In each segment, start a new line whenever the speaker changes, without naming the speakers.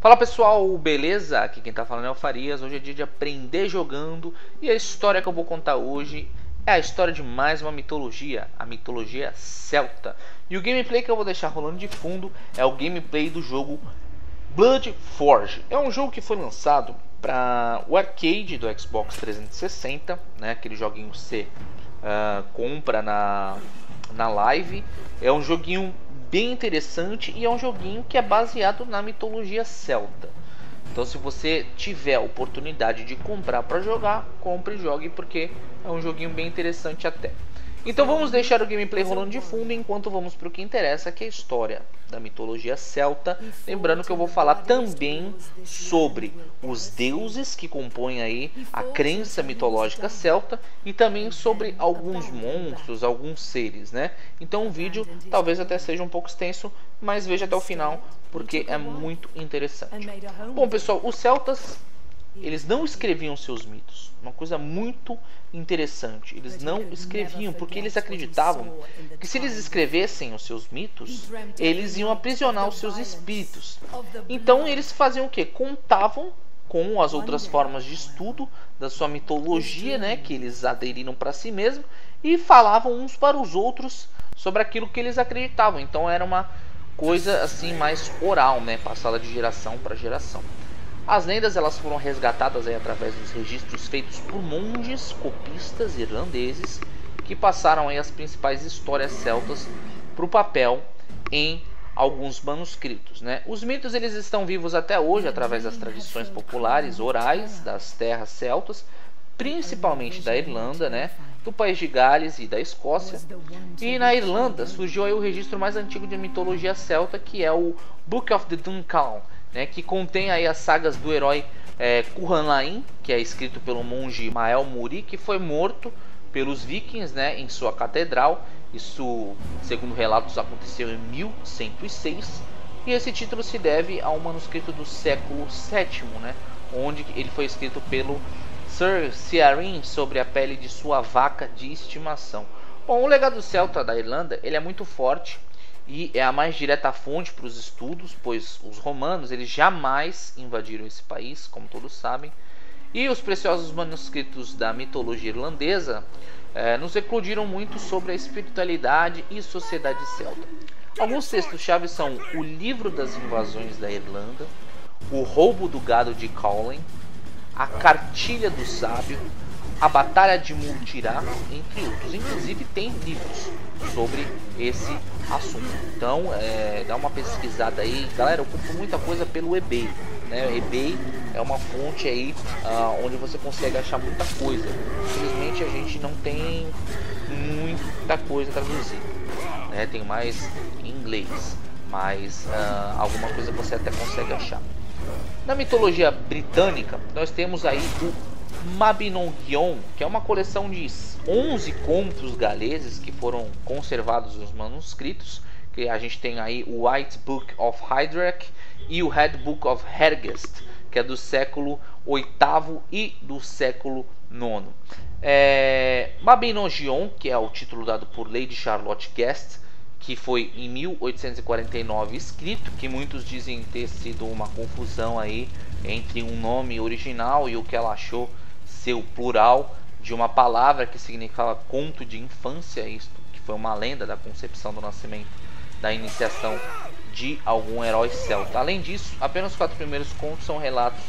Fala pessoal, beleza? Aqui quem tá falando é o Farias. Hoje é dia de aprender jogando e a história que eu vou contar hoje é a história de mais uma mitologia, a mitologia celta. E o gameplay que eu vou deixar rolando de fundo é o gameplay do jogo Bloodforge. É um jogo que foi lançado para o arcade do Xbox 360, né? Aquele joguinho que você compra na live. É um joguinho bem interessante e é um joguinho que é baseado na mitologia celta. Então se você tiver a oportunidade de comprar para jogar, compre e jogue, porque é um joguinho bem interessante até. Então vamos deixar o gameplay rolando de fundo enquanto vamos para o que interessa, que é a história da mitologia celta. Lembrando que eu vou falar também sobre os deuses que compõem aí a crença mitológica celta e também sobre alguns monstros, alguns seres, né? Então o vídeo talvez até seja um pouco extenso, mas veja até o final porque é muito interessante. Bom pessoal, os celtas, eles não escreviam seus mitos. Uma coisa muito interessante. Eles não escreviam porque eles acreditavam que se eles escrevessem os seus mitos, eles iam aprisionar os seus espíritos. Então eles faziam o quê? Contavam com as outras formas de estudo da sua mitologia, né, que eles aderiram para si mesmos, e falavam uns para os outros sobre aquilo que eles acreditavam. Então era uma coisa assim mais oral, né, passada de geração para geração. As lendas elas foram resgatadas aí através dos registros feitos por monges copistas irlandeses que passaram aí as principais histórias celtas para o papel em alguns manuscritos, né? Os mitos eles estão vivos até hoje através das tradições populares orais das terras celtas, principalmente da Irlanda, né? Do país de Gales e da Escócia. E na Irlanda surgiu aí o registro mais antigo de mitologia celta, que é o Book of the Duncan, né, que contém aí as sagas do herói Cuchulainn, que é escrito pelo monge Mael Muri, que foi morto pelos vikings, né, em sua catedral. Isso, segundo relatos, aconteceu em 1106. E esse título se deve a um manuscrito do século VII, né, onde ele foi escrito pelo Sir Ciarin sobre a pele de sua vaca de estimação. Bom, o legado celta da Irlanda ele é muito forte e é a mais direta fonte para os estudos, pois os romanos eles jamais invadiram esse país, como todos sabem, e os preciosos manuscritos da mitologia irlandesa nos eclodiram muito sobre a espiritualidade e sociedade celta. Alguns textos-chave são o Livro das Invasões da Irlanda, o Roubo do Gado de Cawlin, a Cartilha do Sábio, a Batalha de Multirá, entre outros. Inclusive tem livros sobre esse assunto. Então dá uma pesquisada aí. Galera, eu compro muita coisa pelo eBay, né? eBay é uma fonte aí onde você consegue achar muita coisa. Infelizmente a gente não tem muita coisa traduzida, né? Tem mais em inglês, mas alguma coisa você até consegue achar. Na mitologia britânica, nós temos aí o Mabinogion, que é uma coleção de 11 contos galeses que foram conservados nos manuscritos, que a gente tem aí o White Book of Hydrech e o Red Book of Hergest, que é do século VIII e do século IX. Mabinogion, que é o título dado por Lady Charlotte Guest, que foi em 1849 escrito, que muitos dizem ter sido uma confusão aí entre um nome original e o que ela achou ser o plural de uma palavra que significava conto de infância, isto que foi uma lenda da concepção do nascimento, da iniciação de algum herói celta. Além disso, apenas os 4 primeiros contos são relatos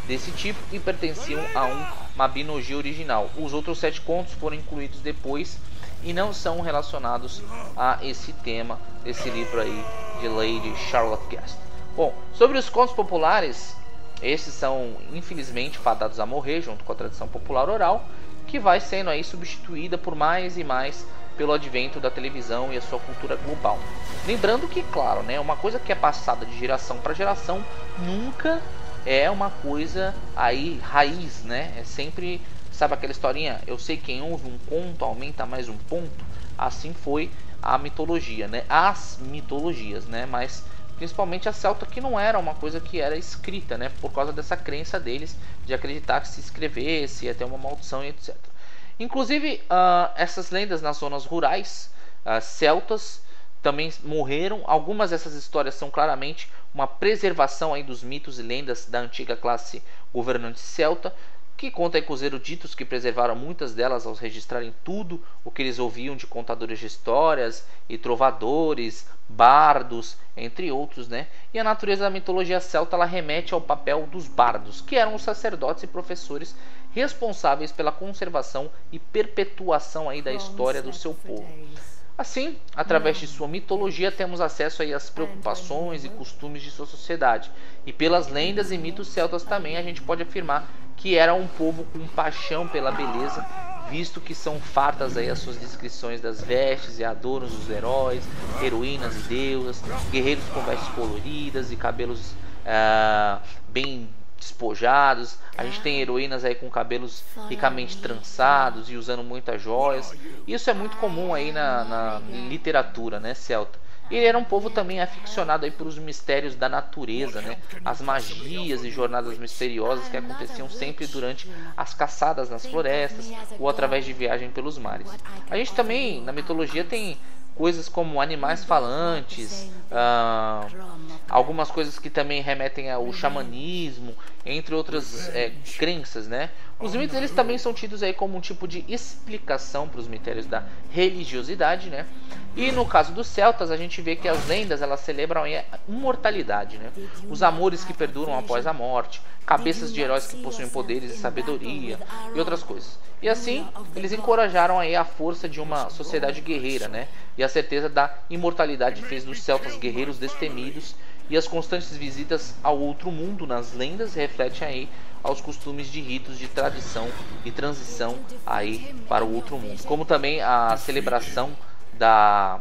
desse tipo e pertenciam a um Mabinogi original. Os outros 7 contos foram incluídos depois e não são relacionados a esse tema desse livro aí de Lady Charlotte Guest. Bom, sobre os contos populares, esses são infelizmente fadados a morrer junto com a tradição popular oral, que vai sendo aí substituída por mais e mais pelo advento da televisão e a sua cultura global. Lembrando que, claro, né, uma coisa que é passada de geração para geração nunca é uma coisa aí raiz, né? É sempre, sabe aquela historinha? Eu sei quem ouve um conto aumenta mais um ponto. Assim foi a mitologia, né? As mitologias, né? Mas principalmente a celta, que não era uma coisa que era escrita, né? Por causa dessa crença deles de acreditar que se escrevesse ia ter uma maldição e etc. Inclusive essas lendas nas zonas rurais celtas também morreram. Algumas dessas histórias são claramente uma preservação aí dos mitos e lendas da antiga classe governante celta, que conta aí com os eruditos que preservaram muitas delas ao registrarem tudo o que eles ouviam de contadores de histórias e trovadores, bardos, entre outros, né? E a natureza da mitologia celta ela remete ao papel dos bardos, que eram os sacerdotes e professores responsáveis pela conservação e perpetuação aí da história do seu povo. Assim, através de sua mitologia, temos acesso aí às preocupações e costumes de sua sociedade. E pelas lendas e mitos celtas também, a gente pode afirmar que era um povo com paixão pela beleza, visto que são fartas aí as suas descrições das vestes e adornos dos heróis, heroínas e deusas, guerreiros com vestes coloridas e cabelos bem despojados. A gente tem heroínas aí com cabelos ricamente trançados e usando muitas joias. Isso é muito comum aí na literatura, né, celta. Ele era um povo também aficionado aí pelos mistérios da natureza, né? As magias e jornadas misteriosas que aconteciam sempre durante as caçadas nas florestas ou através de viagem pelos mares. A gente também, na mitologia, tem coisas como animais falantes, algumas coisas que também remetem ao xamanismo, entre outras crenças, né? Os mitos eles também são tidos aí como um tipo de explicação para os mistérios da religiosidade, né? E no caso dos celtas, a gente vê que as lendas elas celebram aí a imortalidade, né? Os amores que perduram após a morte, cabeças de heróis que possuem poderes e sabedoria e outras coisas. E assim, eles encorajaram aí a força de uma sociedade guerreira, né? E a certeza da imortalidade fez dos celtas guerreiros destemidos, e as constantes visitas ao outro mundo nas lendas refletem aí aos costumes de ritos de tradição e transição aí para o outro mundo, como também a celebração da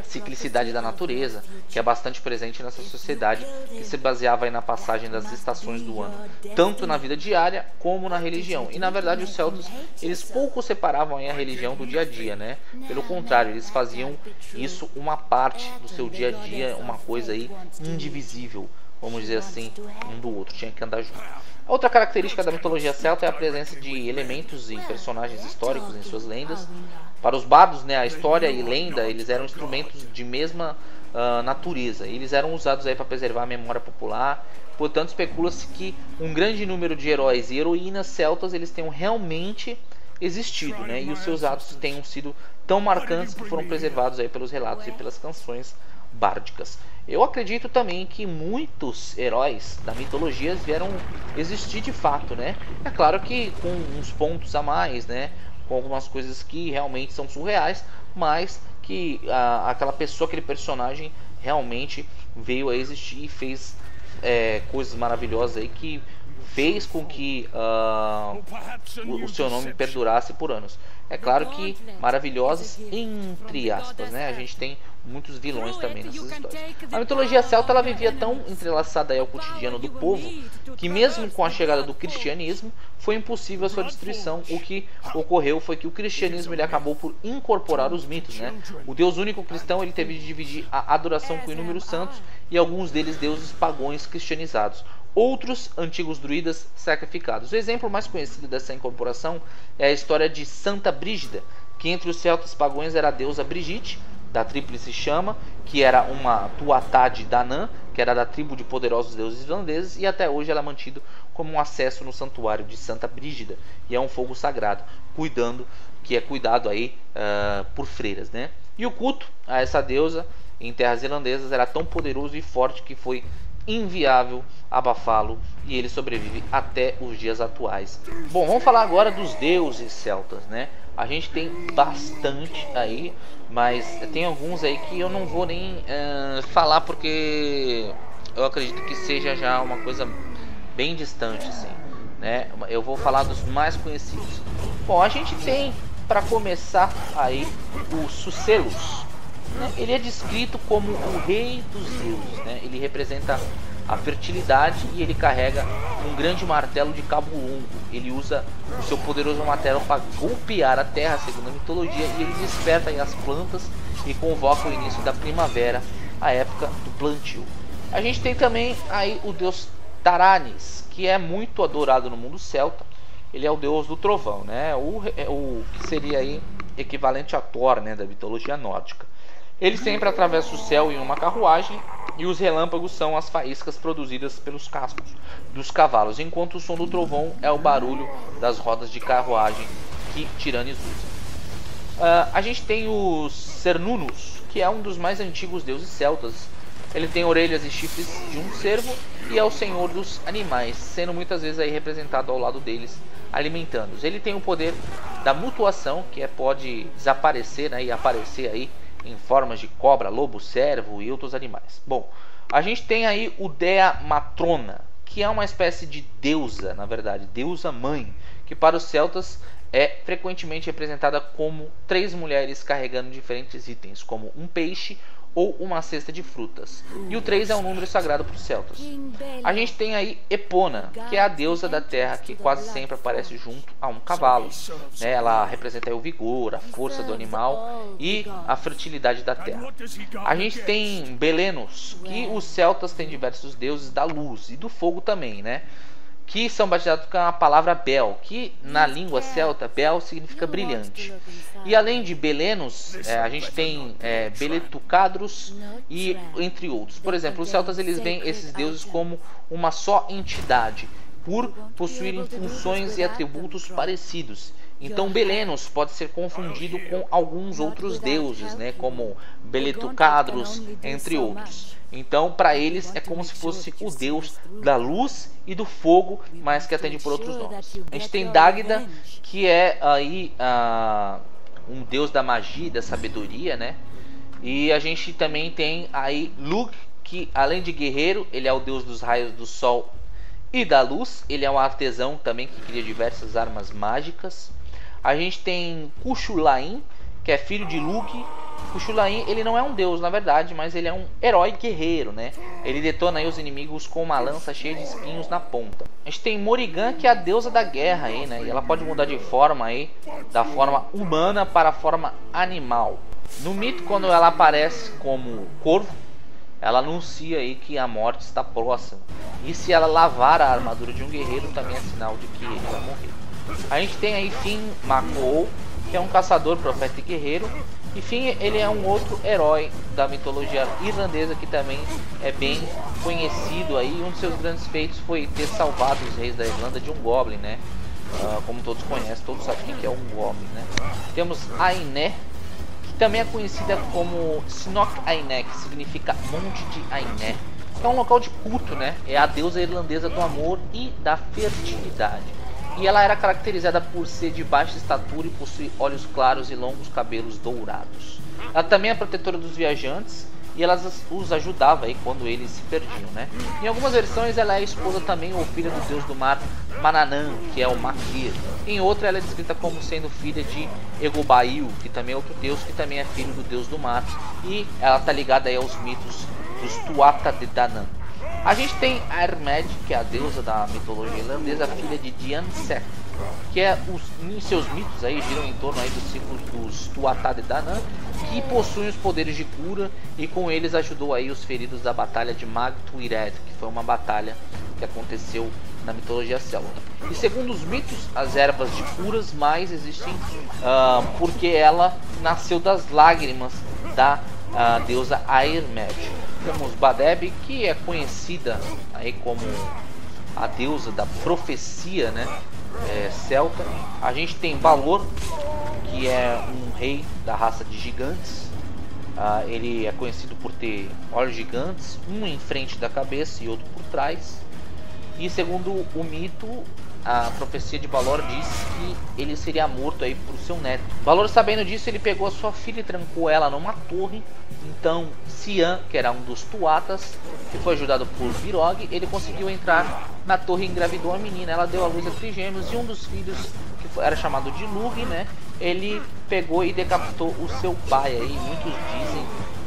ciclicidade da natureza, que é bastante presente nessa sociedade, que se baseava aí na passagem das estações do ano, tanto na vida diária como na religião. E na verdade os celtas, eles pouco separavam aí a religião do dia a dia, né? Pelo contrário, eles faziam isso uma parte do seu dia a dia, uma coisa aí indivisível, vamos dizer assim, um do outro, tinha que andar junto. Outra característica da mitologia celta é a presença de elementos e personagens históricos em suas lendas. Para os bardos, né, a história e lenda eles eram instrumentos de mesma natureza. Eles eram usados aí para preservar a memória popular. Portanto, especula-se que um grande número de heróis e heroínas celtas eles tenham realmente existido, né, e os seus atos tenham sido tão marcantes que foram preservados aí pelos relatos e pelas canções bárdicas. Eu acredito também que muitos heróis da mitologia vieram existir de fato, né? É claro que com uns pontos a mais, né? Com algumas coisas que realmente são surreais, mas que aquela pessoa, aquele personagem realmente veio a existir e fez coisas maravilhosas aí que fez com que o seu nome perdurasse por anos. É claro que maravilhosas entre aspas, né? A gente tem muitos vilões também nessas histórias. A mitologia celta ela vivia tão entrelaçada aí ao cotidiano do povo que mesmo com a chegada do cristianismo foi impossível a sua destruição. O que ocorreu foi que o cristianismo ele acabou por incorporar os mitos, né? O Deus único cristão ele teve de dividir a adoração com inúmeros santos e alguns deles deuses pagões cristianizados. Outros antigos druidas sacrificados. O exemplo mais conhecido dessa incorporação é a história de Santa Brígida, que entre os celtas pagões era a deusa Brigitte, da tríplice chama, que era uma tuatá de Danann, que era da tribo de poderosos deuses islandeses, e até hoje ela é mantida como um acesso no santuário de Santa Brígida, e é um fogo sagrado, que é cuidado aí por freiras, né? E o culto a essa deusa em terras irlandesas era tão poderoso e forte que foi inviável abafá-lo, e ele sobrevive até os dias atuais. Bom, vamos falar agora dos deuses celtas, né? A gente tem bastante aí, mas tem alguns aí que eu não vou nem falar porque eu acredito que seja já uma coisa bem distante, assim, né? Eu vou falar dos mais conhecidos. Bom, a gente tem, para começar aí, o Sucellus. Ele é descrito como o rei dos deuses, né? Ele representa a fertilidade e ele carrega um grande martelo de cabo longo. Ele usa o seu poderoso martelo para golpear a terra, segundo a mitologia, e ele desperta aí as plantas e convoca o início da primavera, a época do plantio. A gente tem também aí o deus Taranis, que é muito adorado no mundo celta. Ele é o deus do trovão, né? O que seria aí equivalente a Thor, né, da mitologia nórdica. Ele sempre atravessa o céu em uma carruagem e os relâmpagos são as faíscas produzidas pelos cascos dos cavalos, enquanto o som do trovão é o barulho das rodas de carruagem que Tiranis usa. A gente tem os Cernunnos, que é um dos mais antigos deuses celtas. Ele tem orelhas e chifres de um cervo e é o senhor dos animais, sendo muitas vezes aí representado ao lado deles, alimentando-os. Ele tem o poder da mutuação, que pode desaparecer, né, e aparecer aí em formas de cobra, lobo, cervo e outros animais. Bom, a gente tem aí o Dea Matrona, que é uma espécie de deusa, na verdade, deusa mãe, que para os celtas é frequentemente representada como 3 mulheres carregando diferentes itens, como um peixe ou uma cesta de frutas. E o 3 é um número sagrado para os celtas. A gente tem aí Epona, que é a deusa da terra, que quase sempre aparece junto a um cavalo, né? Ela representa aí o vigor, a força do animal e a fertilidade da terra. A gente tem Belenos, que os celtas têm diversos deuses da luz e do fogo também, né? Que são batizados com a palavra Bel, que na língua celta, Bel significa brilhante. E além de Belenos, a gente tem Beletucadros e entre outros. Por exemplo, os celtas eles veem esses deuses como uma só entidade, por possuírem funções e atributos parecidos. Então Belenos pode ser confundido com alguns outros deuses, né, como Beletucadros, entre outros. Então, para eles é como se fosse o deus da luz e do fogo, mas que atende por outros nomes. A gente tem Dagda, que é aí um deus da magia e da sabedoria, né? E a gente também tem aí Lug, que além de guerreiro, ele é o deus dos raios do sol e da luz. Ele é um artesão também que cria diversas armas mágicas. A gente tem Cuchulain, que é filho de Lug. Cuchulain, ele não é um deus na verdade, mas ele é um herói guerreiro, né? Ele detona aí os inimigos com uma lança cheia de espinhos na ponta. A gente tem Morrigan, que é a deusa da guerra aí, né? E ela pode mudar de forma aí, da forma humana para a forma animal. No mito, quando ela aparece como corvo, ela anuncia aí que a morte está próxima. E se ela lavar a armadura de um guerreiro, também é sinal de que ele vai morrer. A gente tem aí Finn Mac-Cool, que é um caçador, profeta e guerreiro. E Finn, ele é um outro herói da mitologia irlandesa que também é bem conhecido aí. Um dos seus grandes feitos foi ter salvado os reis da Irlanda de um goblin, né? Como todos conhecem, todos sabem o que é um goblin, né? Temos Ainé, que também é conhecida como Snoch Ainé, que significa Monte de Ainé. É um local de culto, né? É a deusa irlandesa do amor e da fertilidade. E ela era caracterizada por ser de baixa estatura e possuir olhos claros e longos cabelos dourados. Ela também é protetora dos viajantes e ela os ajudava aí quando eles se perdiam, né? Em algumas versões ela é esposa também ou filha do deus do mar Manannan, que é o Makir. Em outra ela é descrita como sendo filha de Egobail, que também é outro deus que também é filho do deus do mar. E ela está ligada aí aos mitos dos Tuatha De Danann. A gente tem a Hermed, que é a deusa da mitologia irlandesa, filha de Dian Seth, que em seus mitos aí giram em torno aí dos ciclos dos Tuatha De Danann, que possuem os poderes de cura e com eles ajudou aí os feridos da batalha de Mag Tuired, que foi uma batalha que aconteceu na mitologia celta. E segundo os mitos, as ervas de curas mais existem porque ela nasceu das lágrimas da deusa Airmed. Temos Badeb, que é conhecida aí como a deusa da profecia, né? Celta. A gente tem Balor, que é um rei da raça de gigantes. Ele é conhecido por ter olhos gigantes, um em frente da cabeça e outro por trás. E segundo o mito, a profecia de Balor diz que ele seria morto aí por seu neto. Balor, sabendo disso, ele pegou a sua filha e trancou ela numa torre. Então Cian, que era um dos Tuatas, que foi ajudado por Virog, ele conseguiu entrar na torre e engravidou a menina. Ela deu à luz a trigêmeos e um dos filhos, que era chamado de Lug, né? Ele pegou e decapitou o seu pai aí. Muitos dizem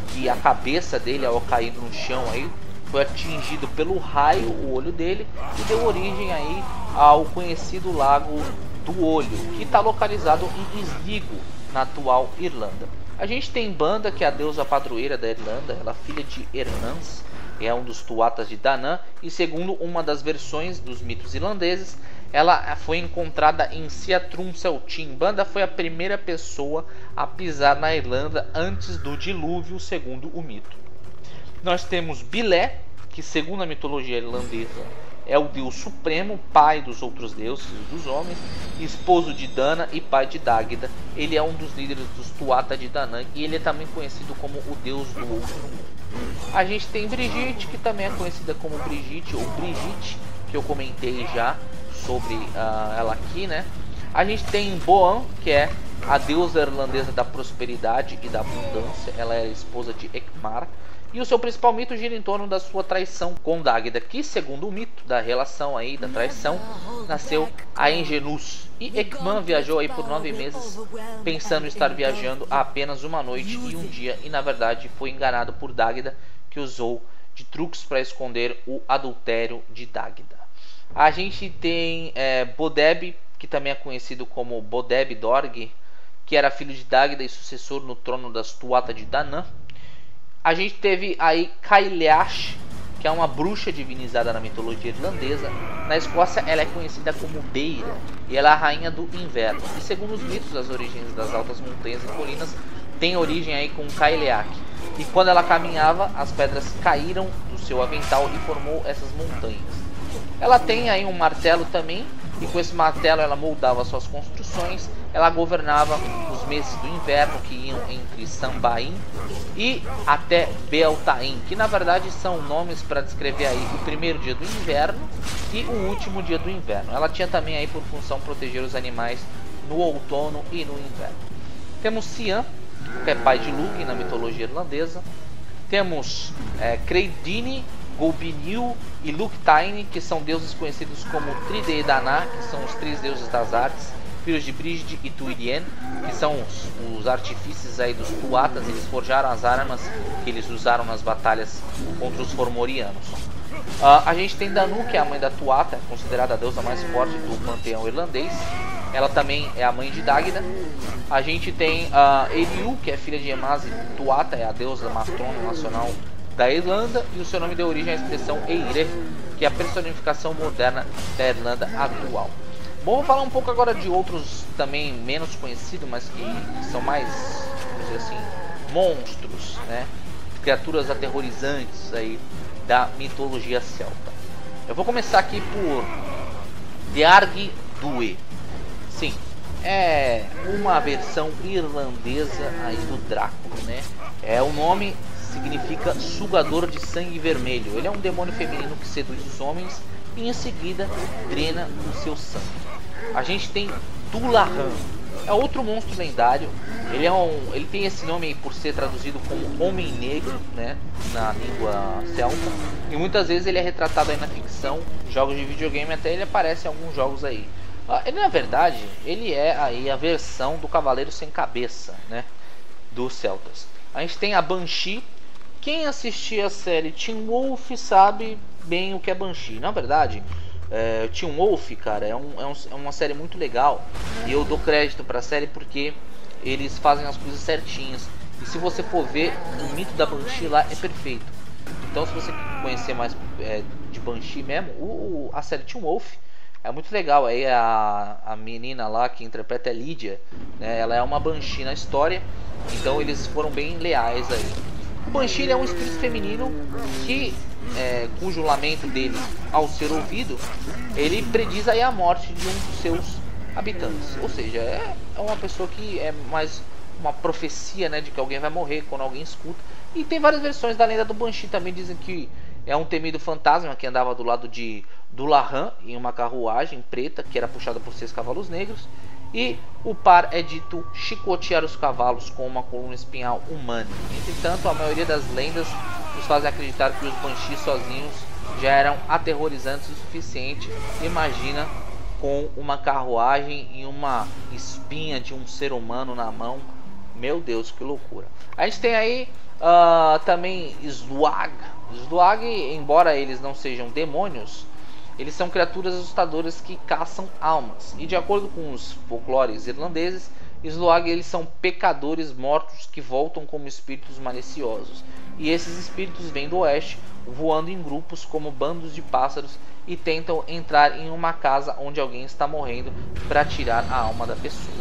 que a cabeça dele, ao cair no chão aí, foi atingido pelo raio o olho dele e deu origem aí ao conhecido Lago do Olho, que está localizado em Sligo, na atual Irlanda. A gente tem Banda, que é a deusa padroeira da Irlanda, ela é filha de Hernans, é um dos Tuatas de Danann, e segundo uma das versões dos mitos irlandeses, ela foi encontrada em Siatrum Celtim. Banda foi a primeira pessoa a pisar na Irlanda antes do dilúvio, segundo o mito. Nós temos Bilé, que segundo a mitologia irlandesa é o deus supremo, pai dos outros deuses e dos homens, esposo de Dana e pai de Dágda. Ele é um dos líderes dos Tuatha de Danann e ele é também conhecido como o deus do outro mundo. A gente tem Brigitte, que também é conhecida como Brigitte ou Brigitte, que eu comentei já sobre ela aqui, né? A gente tem Boan, que é a deusa irlandesa da prosperidade e da abundância. Ela é a esposa de Eckmar. E o seu principal mito gira em torno da sua traição com Dágda, que segundo o mito da relação aí, da traição, nasceu a Engenus. E Eckman viajou aí por 9 meses, pensando estar viajando há apenas uma noite e um dia, e na verdade foi enganado por Dágda, que usou de truques para esconder o adultério de Dágda. A gente tem Bodeb, que também é conhecido como Bodeb Dorg, que era filho de Dágda e sucessor no trono das Tuatha de Danann. A gente teve aí Cailleach, que é uma bruxa divinizada na mitologia irlandesa. Na Escócia ela é conhecida como Beira e ela é a rainha do inverno. E segundo os mitos, as origens das altas montanhas e colinas têm origem aí com Cailleach. E quando ela caminhava, as pedras caíram do seu avental e formou essas montanhas. Ela tem aí um martelo também, e com esse martelo ela moldava suas construções. Ela governava os meses do inverno, que iam entre Samhain e até Beltane, que na verdade são nomes para descrever aí o primeiro dia do inverno e o último dia do inverno. Ela tinha também aí por função proteger os animais no outono e no inverno. Temos Cian, que é pai de Lugin na mitologia irlandesa. Temos Creidini, Golbinil e Lúctaine, que são deuses conhecidos como Tridedanna, que são os 3 deuses das artes, filhos de Brigid e Tuirien, que são os artifícios aí dos Tuatas. Eles forjaram as armas que eles usaram nas batalhas contra os Formorianos. A gente tem Danu, que é a mãe da Tuatha, considerada a deusa mais forte do panteão irlandês. Ela também é a mãe de Dágda. A gente tem Eliu, que é filha de Emase Tuatha, é a deusa matrona nacional da Irlanda, e o seu nome deu origem à expressão Eire, que é a personificação moderna da Irlanda atual. Bom, vou falar um pouco agora de outros também menos conhecidos, mas que são mais, vamos dizer assim, monstros, né? Criaturas aterrorizantes aí da mitologia celta. Eu vou começar aqui por Dearg Due. Sim, é uma versão irlandesa aí do Drácula, né? O nome significa sugador de sangue vermelho. Ele é um demônio feminino que seduz os homens e em seguida drena o seu sangue. A gente tem Dullahan, é outro monstro lendário. Ele tem esse nome aí por ser traduzido como Homem Negro, né, na língua celta. E muitas vezes ele é retratado aí na ficção, jogos de videogame, até ele aparece em alguns jogos aí. Ele, na verdade, ele é aí a versão do Cavaleiro Sem Cabeça, né, dos celtas. A gente tem a Banshee. Quem assistia a série Teen Wolf sabe bem o que é Banshee. Na verdade, Teen Wolf, cara, é uma série muito legal. E eu dou crédito pra série porque eles fazem as coisas certinhas. E se você for ver, o mito da Banshee lá é perfeito. Então, se você conhecer mais de Banshee mesmo, a série Teen Wolf é muito legal. Aí a menina lá que interpreta é Lydia, né? Ela é uma Banshee na história. Então eles foram bem leais aí. O Banshee é um espírito feminino que, cujo lamento dele, ao ser ouvido, ele prediz aí a morte de um dos seus habitantes. Ou seja, é uma pessoa que é mais uma profecia, né, de que alguém vai morrer quando alguém escuta. E tem várias versões da lenda do Banshee. Também dizem que é um temido fantasma que andava do lado de Dullahan em uma carruagem preta que era puxada por 6 cavalos negros. E o par é dito chicotear os cavalos com uma coluna espinhal humana. Entretanto, a maioria das lendas nos fazem acreditar que os Banshees sozinhos já eram aterrorizantes o suficiente. Imagina com uma carruagem e uma espinha de um ser humano na mão. Meu Deus, que loucura. A gente tem aí também Sluag. Sluag, embora eles não sejam demônios, eles são criaturas assustadoras que caçam almas. E de acordo com os folclores irlandeses, Sluag eles são pecadores mortos que voltam como espíritos maliciosos. e esses espíritos vêm do oeste, voando em grupos como bandos de pássaros e tentam entrar em uma casa onde alguém está morrendo para tirar a alma da pessoa.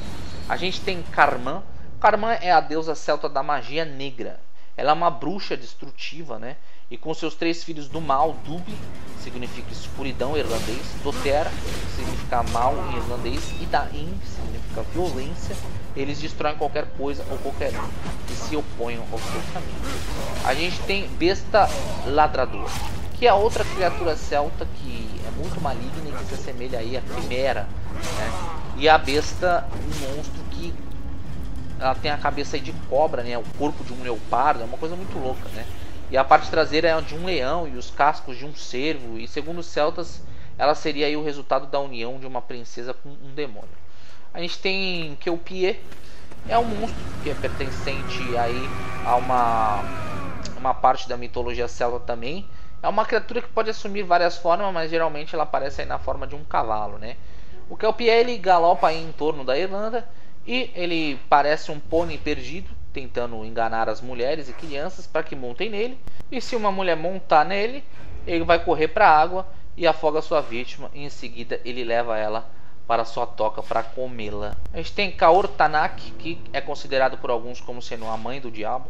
A gente tem Carmã. Carmã é a deusa celta da magia negra. Ela é uma bruxa destrutiva, né? E com seus 3 filhos do mal, Dubli, significa escuridão em irlandês, Dotera, significa mal em irlandês, e Dain, significa violência, eles destroem qualquer coisa ou qualquer um que se oponham ao seu caminho. A gente tem Besta Ladrador, que é outra criatura celta que é muito maligna e que se assemelha aí à Quimera, né? E a besta, um monstro que ela tem a cabeça aí de cobra, né? O corpo de um leopardo, é uma coisa muito louca, né? E a parte traseira é de um leão e os cascos de um cervo. E segundo os celtas, ela seria aí o resultado da união de uma princesa com um demônio. A gente tem Kelpie, é um monstro que é pertencente aí a uma parte da mitologia celta também. É uma criatura que pode assumir várias formas, mas geralmente ela aparece aí na forma de um cavalo, né? O Kelpie, ele galopa aí em torno da Irlanda e ele parece um pônei perdido, tentando enganar as mulheres e crianças para que montem nele. E se uma mulher montar nele, ele vai correr para a água e afoga sua vítima. E em seguida ele leva ela para sua toca para comê-la. A gente tem Kaor Tanak, que é considerado por alguns como sendo a mãe do diabo.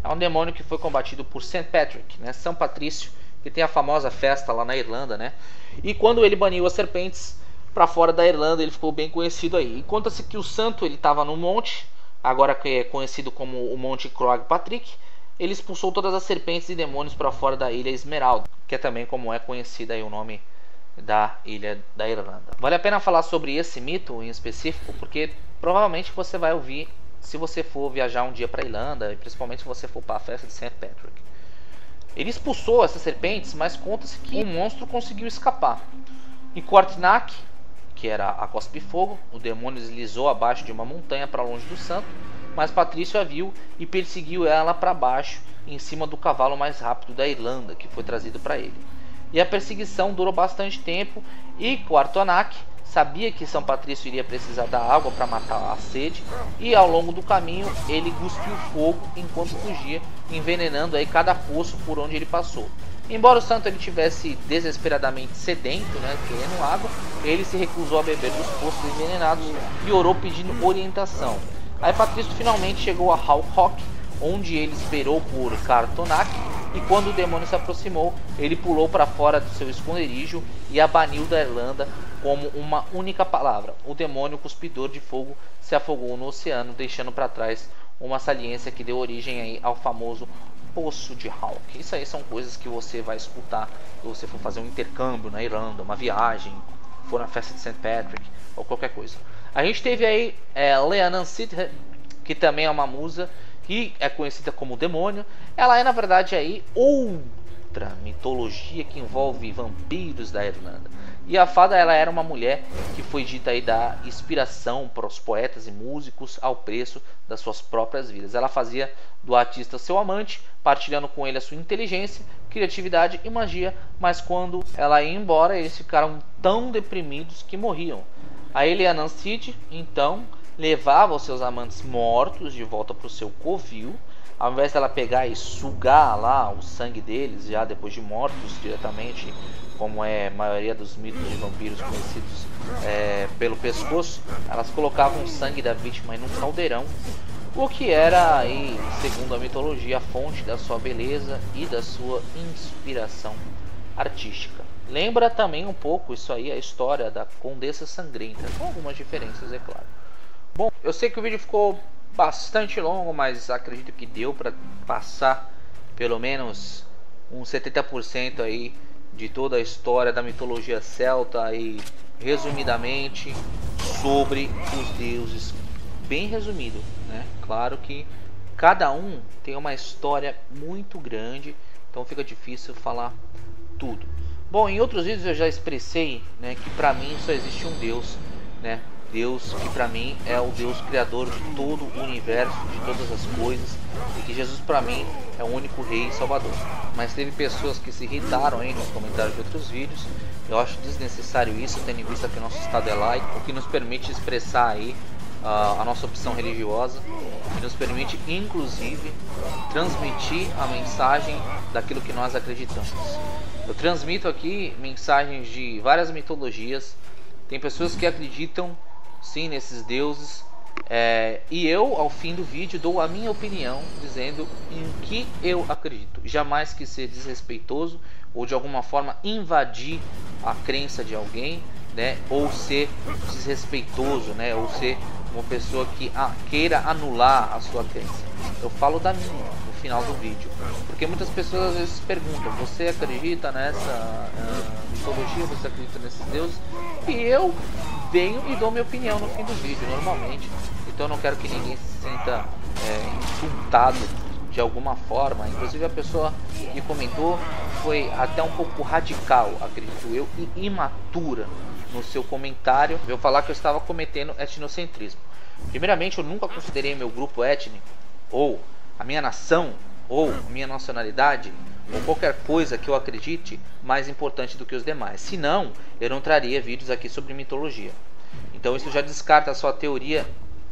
É um demônio que foi combatido por St. Patrick, né? São Patrício, que tem a famosa festa lá na Irlanda, né? E quando ele baniu as serpentes para fora da Irlanda, ele ficou bem conhecido aí. E conta-se que o santo ele estava no monte, agora que é conhecido como o Monte Croagh Patrick. Ele expulsou todas as serpentes e demônios para fora da Ilha Esmeralda, que é também como é conhecida aí o nome da ilha da Irlanda. Vale a pena falar sobre esse mito em específico, porque provavelmente você vai ouvir se você for viajar um dia para a Irlanda, e principalmente se você for para a festa de St. Patrick. Ele expulsou essas serpentes, mas conta-se que um monstro conseguiu escapar. E Cortinac, que era a cospe-fogo, o demônio deslizou abaixo de uma montanha para longe do santo, mas Patrício a viu e perseguiu ela para baixo, em cima do cavalo mais rápido da Irlanda, que foi trazido para ele. E a perseguição durou bastante tempo, e Cortinac sabia que São Patrício iria precisar da água para matar a sede, e ao longo do caminho ele cuspiu fogo enquanto fugia, envenenando aí cada poço por onde ele passou. Embora o santo ele tivesse desesperadamente sedento, né, querendo água, ele se recusou a beber dos poços envenenados e orou pedindo orientação. Aí Patrício finalmente chegou a Hawk, onde ele esperou por Cortinac, e quando o demônio se aproximou, ele pulou para fora do seu esconderijo e a baniu da Irlanda como uma única palavra. O demônio cuspidor de fogo se afogou no oceano, deixando para trás uma saliência que deu origem aí ao famoso Poço de Hawk. Isso aí são coisas que você vai escutar se você for fazer um intercâmbio na Irlanda, uma viagem, for na festa de St. Patrick ou qualquer coisa. A gente teve aí Leanan Sidhe, que também é uma musa, que é conhecida como demônio. Ela é na verdade aí outra mitologia que envolve vampiros da Irlanda. E a fada ela era uma mulher que foi dita aí da inspiração para os poetas e músicos ao preço das suas próprias vidas. Ela fazia do artista seu amante, partilhando com ele a sua inteligência, criatividade e magia, mas quando ela ia embora eles ficaram tão deprimidos que morriam. A Leanan Sidhe então levava os seus amantes mortos de volta para o seu covil, ao invés dela pegar e sugar lá o sangue deles já depois de mortos diretamente, como é a maioria dos mitos de vampiros conhecidos pelo pescoço, elas colocavam o sangue da vítima em um caldeirão, o que era aí, segundo a mitologia, a fonte da sua beleza e da sua inspiração artística. Lembra também um pouco isso aí a história da Condessa Sangrenta, com algumas diferenças, é claro. Bom, eu sei que o vídeo ficou bastante longo, mas acredito que deu para passar pelo menos uns 70% aí de toda a história da mitologia celta e resumidamente sobre os deuses, bem resumido, né? Claro que cada um tem uma história muito grande, então fica difícil falar tudo. Bom, em outros vídeos eu já expressei, né, que para mim só existe um Deus, né? Deus que para mim é o Deus criador de todo o universo, de todas as coisas, e que Jesus para mim é o único rei e salvador. Mas teve pessoas que se irritaram aí nos comentários de outros vídeos. Eu acho desnecessário isso, tendo em vista que o nosso estado é laico, o que nos permite expressar aí a nossa opção religiosa e nos permite, inclusive, transmitir a mensagem daquilo que nós acreditamos. Eu transmito aqui mensagens de várias mitologias. Tem pessoas que acreditam sim nesses deuses, e eu, ao fim do vídeo, dou a minha opinião dizendo em que eu acredito. Jamais quis ser desrespeitoso ou de alguma forma invadir a crença de alguém, né, ou ser desrespeitoso, né, ou ser uma pessoa que queira anular a sua crença. Eu falo da minha no final do vídeo, porque muitas pessoas às vezes perguntam: você acredita nessa mitologia, você acredita nesses deuses? E eu venho e dou minha opinião no fim do vídeo, normalmente. Então eu não quero que ninguém se sinta insultado de alguma forma. Inclusive a pessoa que comentou foi até um pouco radical, acredito eu, e imatura no seu comentário. Eu falar que eu estava cometendo etnocentrismo. Primeiramente, eu nunca considerei meu grupo étnico, ou a minha nação, ou a minha nacionalidade, ou qualquer coisa que eu acredite mais importante do que os demais. Senão, eu não traria vídeos aqui sobre mitologia. Então isso já descarta a sua teoria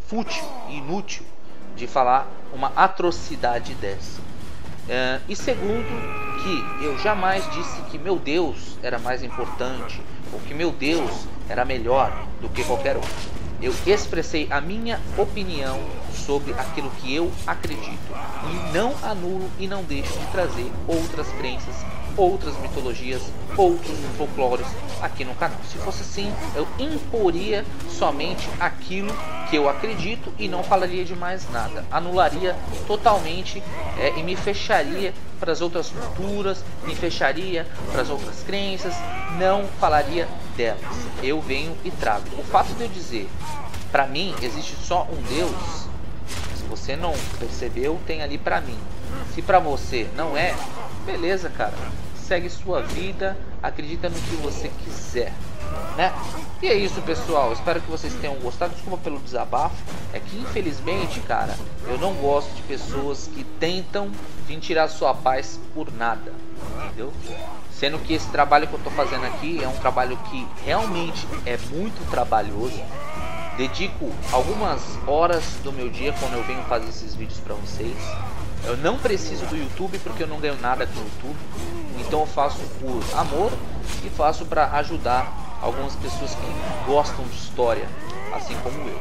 fútil e inútil de falar uma atrocidade dessa. E segundo, que eu jamais disse que meu Deus era mais importante ou que meu Deus era melhor do que qualquer outro. Eu expressei a minha opinião sobre aquilo que eu acredito e não anulo e não deixo de trazer outras crenças, outras mitologias, outros folclores aqui no canal. Se fosse assim, eu imporia somente aquilo que eu acredito e não falaria de mais nada. Anularia totalmente e me fecharia para as outras culturas, me fecharia para as outras crenças, não falaria delas. Eu venho e trago. O fato de eu dizer, para mim existe só um Deus, se você não percebeu, tem ali para mim. Se para você não é, beleza, cara. Segue sua vida, acredita no que você quiser, né? E é isso, pessoal. Espero que vocês tenham gostado. Desculpa pelo desabafo. É que infelizmente, cara, eu não gosto de pessoas que tentam vir tirar sua paz por nada, entendeu? Sendo que esse trabalho que eu tô fazendo aqui é um trabalho que realmente é muito trabalhoso. Dedico algumas horas do meu dia quando eu venho fazer esses vídeos para vocês. Eu não preciso do YouTube porque eu não ganho nada com o YouTube. Então eu faço por amor e faço para ajudar algumas pessoas que gostam de história, assim como eu,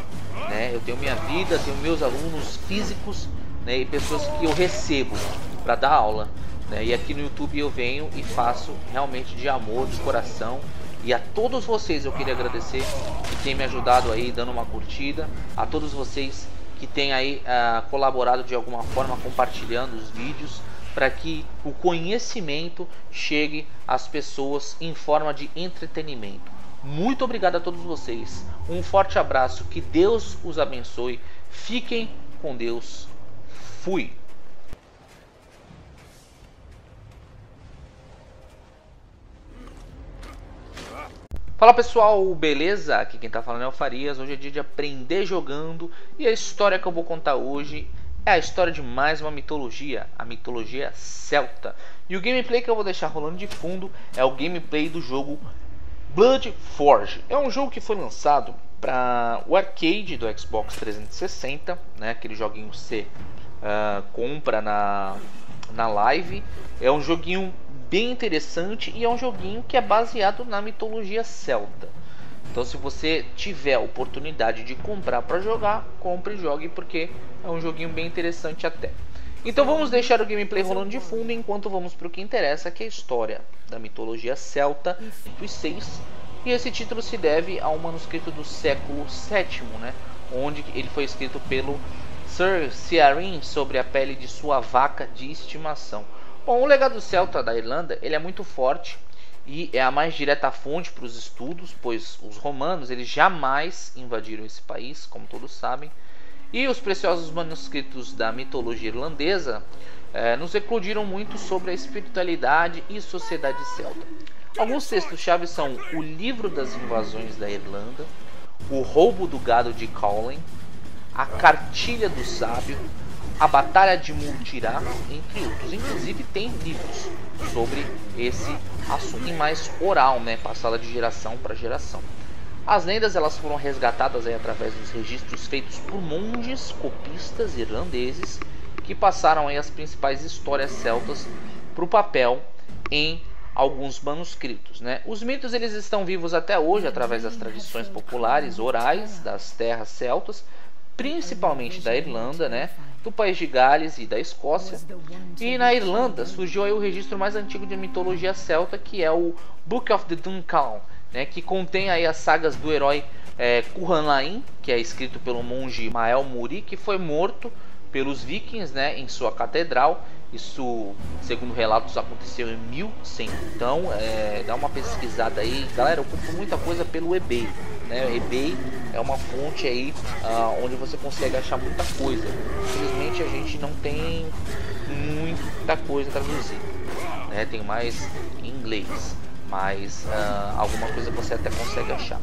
né? Eu tenho minha vida, tenho meus alunos físicos, né, e pessoas que eu recebo para dar aula, né? E aqui no YouTube eu venho e faço realmente de amor, de coração. E a todos vocês eu queria agradecer que tem me ajudado aí, dando uma curtida. A todos vocês que têm aí colaborado de alguma forma, compartilhando os vídeos, para que o conhecimento chegue às pessoas em forma de entretenimento. Muito obrigado a todos vocês. Um forte abraço. Que Deus os abençoe. Fiquem com Deus. Fui. Fala pessoal, beleza? Aqui quem tá falando é o Farias. Hoje é dia de aprender jogando. E a história que eu vou contar hoje é a história de mais uma mitologia, a mitologia celta. E o gameplay que eu vou deixar rolando de fundo é o gameplay do jogo Bloodforge. É um jogo que foi lançado para o arcade do Xbox 360, né? Aquele joguinho que você compra na live. É um joguinho bem interessante e é um joguinho que é baseado na mitologia celta. Então se você tiver a oportunidade de comprar para jogar, compre e jogue, porque é um joguinho bem interessante até. Então vamos deixar o gameplay rolando de fundo enquanto vamos para o que interessa, que é a história da mitologia celta dos 6. E esse título se deve a um manuscrito do século VII, né, onde ele foi escrito pelo Sir Ciarin sobre a pele de sua vaca de estimação. Bom, o legado celta da Irlanda ele é muito forte e é a mais direta fonte para os estudos, pois os romanos eles jamais invadiram esse país, como todos sabem. E os preciosos manuscritos da mitologia irlandesa nos eclodiram muito sobre a espiritualidade e sociedade celta. Alguns textos-chave são o Livro das Invasões da Irlanda, o Roubo do Gado de Cawlin, a Cartilha do Sábio, a Batalha de Multirá, entre outros. Inclusive tem livros sobre esse assunto, e mais oral, né, passada de geração para geração. As lendas elas foram resgatadas aí através dos registros feitos por monges copistas irlandeses que passaram aí as principais histórias celtas para o papel em alguns manuscritos, né? Os mitos eles estão vivos até hoje através das tradições populares orais das terras celtas, principalmente da Irlanda, né? Do país de Gales e da Escócia. E na Irlanda surgiu aí o registro mais antigo de mitologia celta, que é o Book of the Duncan, né? Que contém aí as sagas do herói Cuchulainn, que é escrito pelo monge Mael Muri, que foi morto pelos vikings, né, em sua catedral. Isso, segundo relatos, aconteceu em 1100. Então, dá uma pesquisada aí, galera. Eu compro muita coisa pelo eBay, né? O eBay é uma fonte aí onde você consegue achar muita coisa. Infelizmente, a gente não tem muita coisa traduzida, né? Tem mais em inglês, mas alguma coisa você até consegue achar.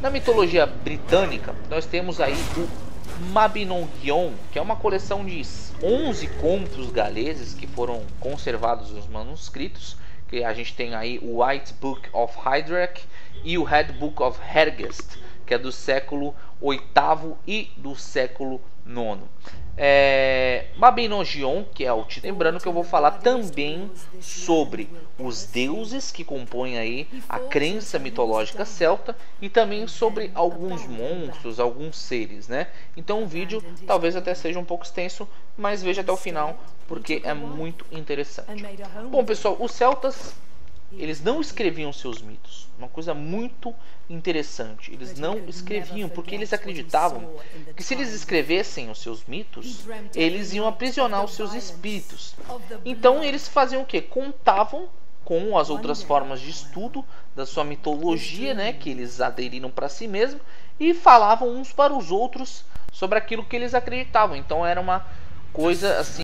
Na mitologia britânica, nós temos aí o Mabinogion, que é uma coleção de 11 contos galeses que foram conservados nos manuscritos, que a gente tem aí o White Book of Hydrech e o Red Book of Hergest, que é do século VIII e do século IX. Mabinogion, que é o título. Lembrando que eu vou falar também sobre os deuses que compõem aí a crença mitológica celta e também sobre alguns monstros, alguns seres, né? Então o vídeo talvez até seja um pouco extenso, mas veja até o final porque é muito interessante. Bom, pessoal, os celtas eles não escreviam seus mitos. Uma coisa muito interessante. Eles não escreviam porque eles acreditavam que se eles escrevessem os seus mitos, eles iam aprisionar os seus espíritos. Então eles faziam o quê? Contavam com as outras formas de estudo da sua mitologia, né, que eles aderiram para si mesmos, e falavam uns para os outros sobre aquilo que eles acreditavam. Então era uma coisa assim